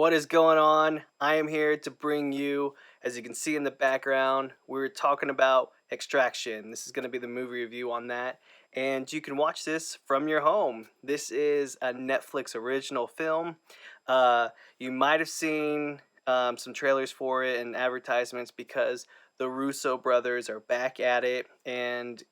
What is going on? I am here to bring you, as you can see in the background, we're talking about Extraction. This is going to be the movie review on that, and you can watch this from your home. This is a Netflix original film. Uh, you might have seen some trailers for it and advertisements because the Russo brothers are back at it, and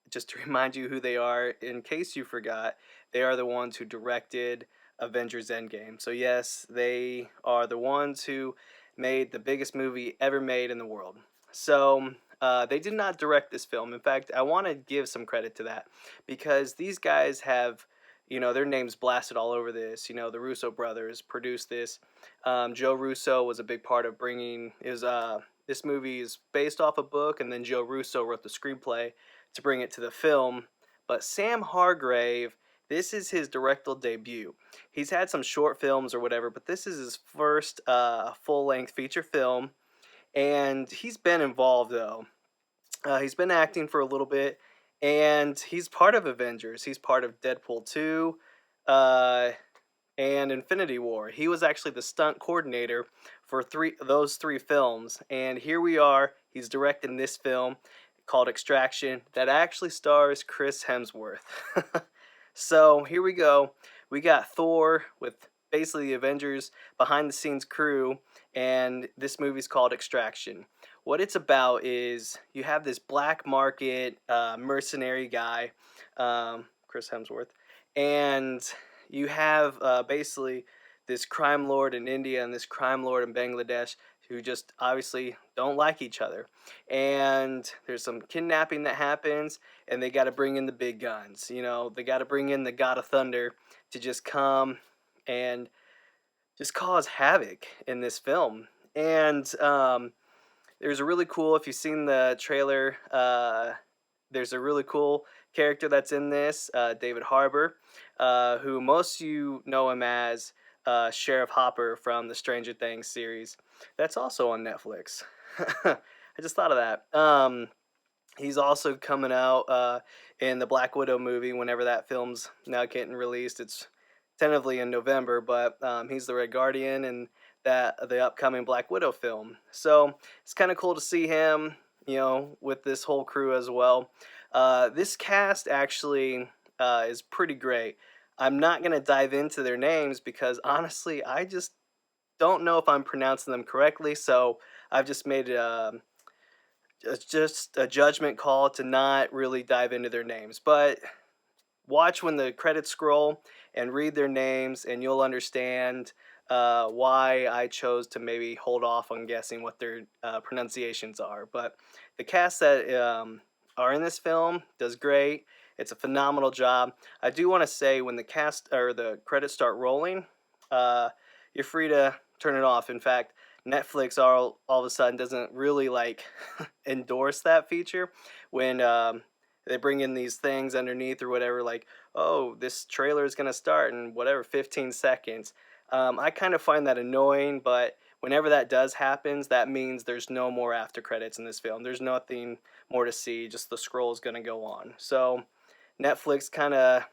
just to remind you who they are, in case you forgot, they are the ones who directed Avengers Endgame. So yes, they are the ones who made the biggest movie ever made in the world. So they did not direct this film. In fact, I want to give some credit to that because these guys have, their names blasted all over this. The Russo brothers produced this. Joe Russo was a big part of bringing is this movie is based off a book, and then Joe Russo wrote the screenplay to bring it to the film. But Sam Hargrave, this is his directorial debut. He's had some short films or whatever, but this is his first full-length feature film, and he's been involved though. He's been acting for a little bit, and he's part of Avengers. He's part of Deadpool 2 uh, and Infinity War. He was actually the stunt coordinator for those three films, and here we are. He's directing this film called Extraction that actually stars Chris Hemsworth. So here we go. We got Thor with basically the Avengers behind the scenes crew, and this movie's called Extraction. What it's about is you have this black market mercenary guy, Chris Hemsworth, and you have basically this crime lord in India and this crime lord in Bangladesh who just obviously don't like each other. And there's some kidnapping that happens, and they got to bring in the big guns. They got to bring in the God of Thunder to just come and just cause havoc in this film. And there's a really cool, if you've seen the trailer, there's a really cool character that's in this, David Harbour, who most of you know him as Sheriff Hopper from the Stranger Things series. That's also on Netflix. I just thought of that. He's also coming out in the Black Widow movie whenever that film's now getting released. It's tentatively in November, but he's the Red Guardian in the upcoming Black Widow film. So it's kind of cool to see him, with this whole crew as well. This cast actually is pretty great. I'm not going to dive into their names because honestly, I just don't know if I'm pronouncing them correctly. So I've just made just a judgment call to not really dive into their names. But watch when the credits scroll and read their names, and you'll understand why I chose to maybe hold off on guessing what their pronunciations are. But the cast that are in this film does great. It's a phenomenal job. I do want to say when the cast or the credits start rolling, you're free to turn it off. In fact, Netflix all of a sudden doesn't really like endorse that feature when they bring in these things underneath or whatever, like, oh, this trailer is going to start in whatever 15 seconds. I kind of find that annoying, but whenever that does happen, that means there's no more after credits in this film. There's nothing more to see, just the scroll is going to go on. So Netflix kind of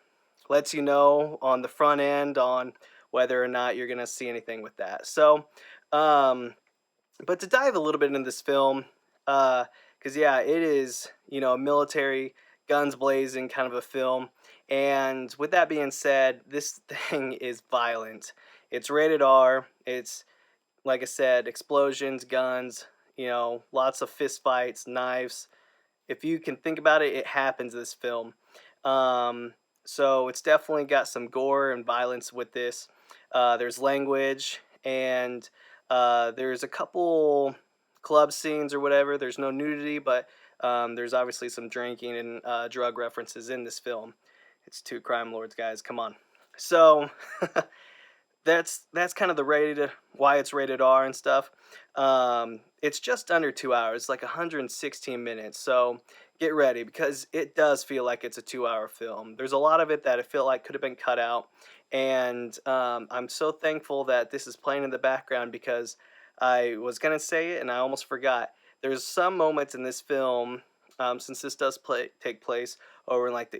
lets you know on the front end on whether or not you're going to see anything with that. So, but to dive a little bit into this film, because yeah, it is, a military guns blazing kind of a film. And with that being said, this thing is violent. It's rated R. It's, like I said, explosions, guns, lots of fist fights, knives. If you can think about it, it happens in this film. So it's definitely got some gore and violence with this. There's language, and there's a couple club scenes or whatever. There's no nudity, but there's obviously some drinking and drug references in this film. It's two crime lords, guys. Come on. So that's kind of why it's rated R and stuff. It's just under 2 hours, like 116 minutes. So get ready because it does feel like it's a 2 hour film. There's a lot of it that I feel like could have been cut out, and I'm so thankful that this is playing in the background because I was gonna say it and I almost forgot. There's some moments in this film, since this does take place over in like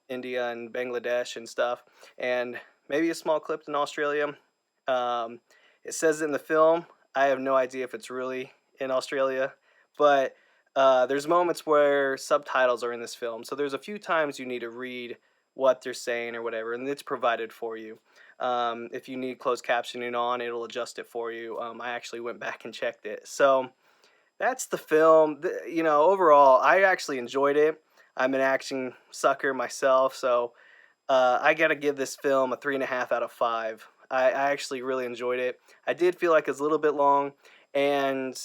India and Bangladesh and stuff, and maybe a small clip in Australia. Um, It says it in the film. I have no idea if it's really in Australia, but there's moments where subtitles are in this film. So there's a few times you need to read what they're saying or whatever, and it's provided for you. If you need closed captioning on, it'll adjust it for you. I actually went back and checked it. So that's the film. Overall, I actually enjoyed it. I'm an action sucker myself, so I gotta give this film a 3.5 out of 5. I actually really enjoyed it. I did feel like it's a little bit long, and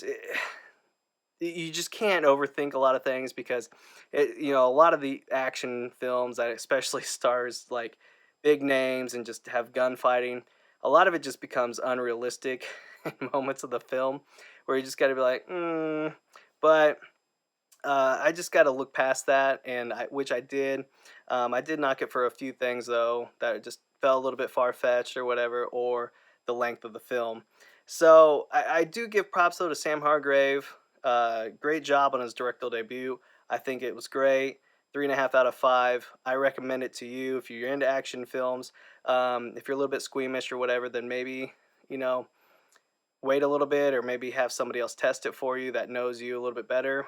you just can't overthink a lot of things because a lot of the action films that especially stars like big names and just have gunfighting, a lot of it just becomes unrealistic in moments of the film where you just got to be like, but I just got to look past that, and which I did. I did knock it for a few things though that just felt a little bit far fetched or whatever, or the length of the film. So I do give props though to Sam Hargrave. Great job on his directorial debut. I think it was great. 3.5 out of 5. I recommend it to you if you're into action films. If you're a little bit squeamish or whatever, then maybe you know wait a little bit, or maybe have somebody else test it for you that knows you a little bit better.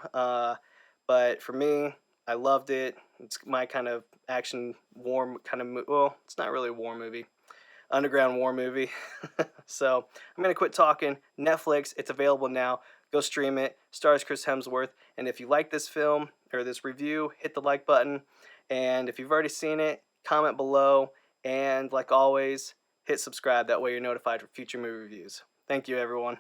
But for me, I loved it. It's my kind of action war kind of well, it's not really a war movie, underground war movie. So I'm gonna quit talking. Netflix, it's available now. Go stream it. Stars Chris Hemsworth. And if you like this film or this review, hit the like button. And if you've already seen it, comment below. And like always, hit subscribe. That way you're notified for future movie reviews. Thank you, everyone.